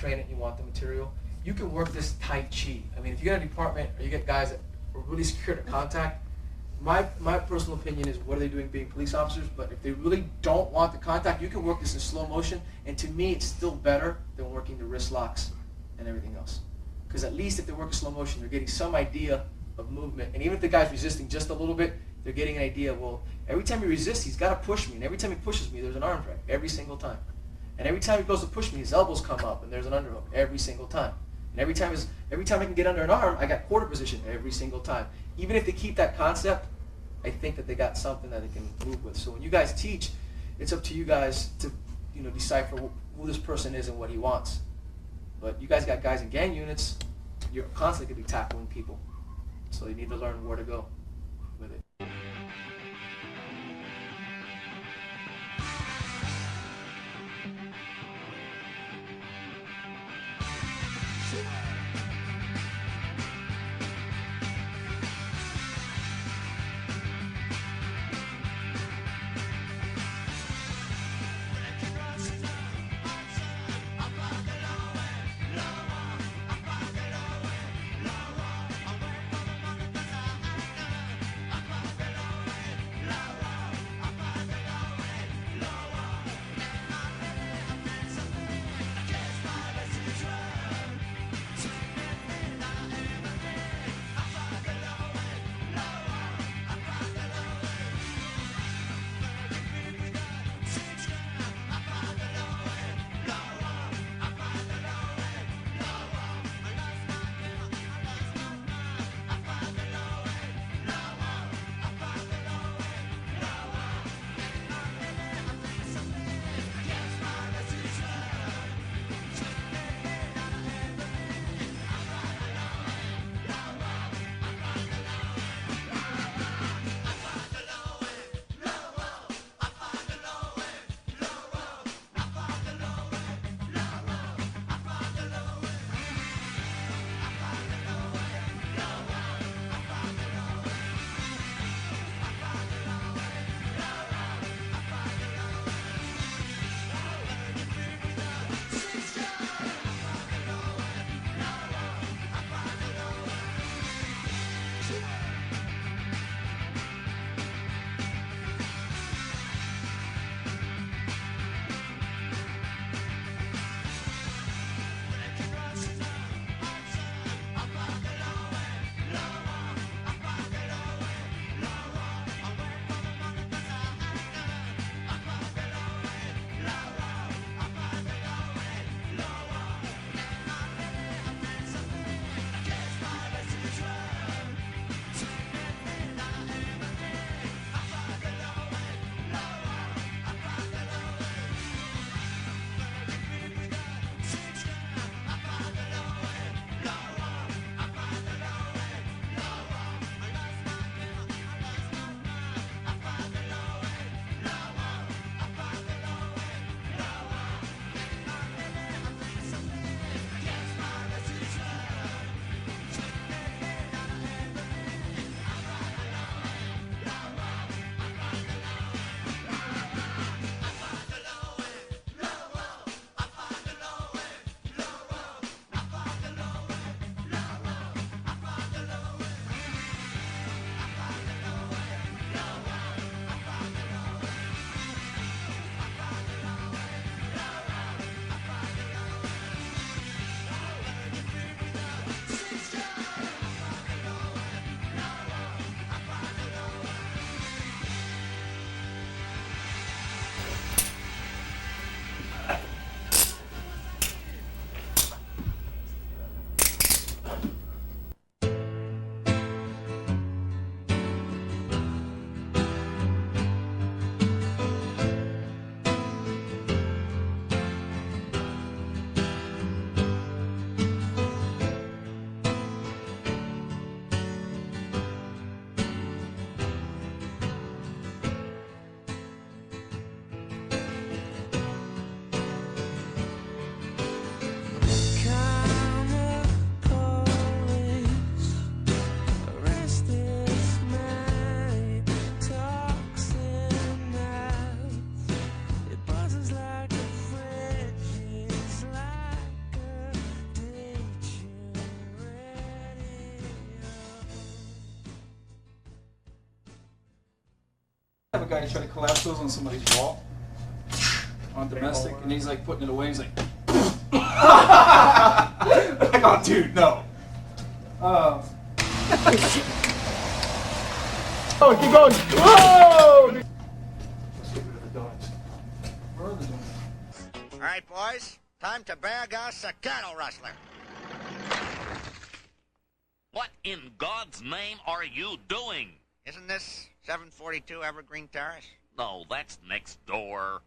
train it, you want the material, you can work this Tai Chi. I mean, if you get a department or you get guys that are really scared of contact, my personal opinion is, what are they doing being police officers? But if they really don't want the contact, you can work this in slow motion, and to me it's still better than working the wrist locks and everything else. Because at least if they work in slow motion, they're getting some idea of movement, and even if the guy's resisting just a little bit, they're getting an idea, well, every time he resists, he's got to push me, and every time he pushes me, there's an arm drag, every single time. And every time he goes to push me, his elbows come up, and there's an underhook, every single time. And every time I can get under an arm, I got quarter position every single time. Even if they keep that concept, I think that they got something that they can move with. So when you guys teach, it's up to you guys to, decipher who this person is and what he wants. But you guys got guys in gang units, you're constantly going to be tackling people. So you need to learn where to go with it. I have a guy try to collapse those on somebody's wall on domestic, and he's like putting it away. He's like, like, oh, dude, no. Oh, keep going. Whoa! Let's get rid of the donuts. Where are the donuts? All right, boys, time to bag us a cattle rustler. What in God's name are you doing? Isn't this 742 Evergreen Terrace? No, that's next door.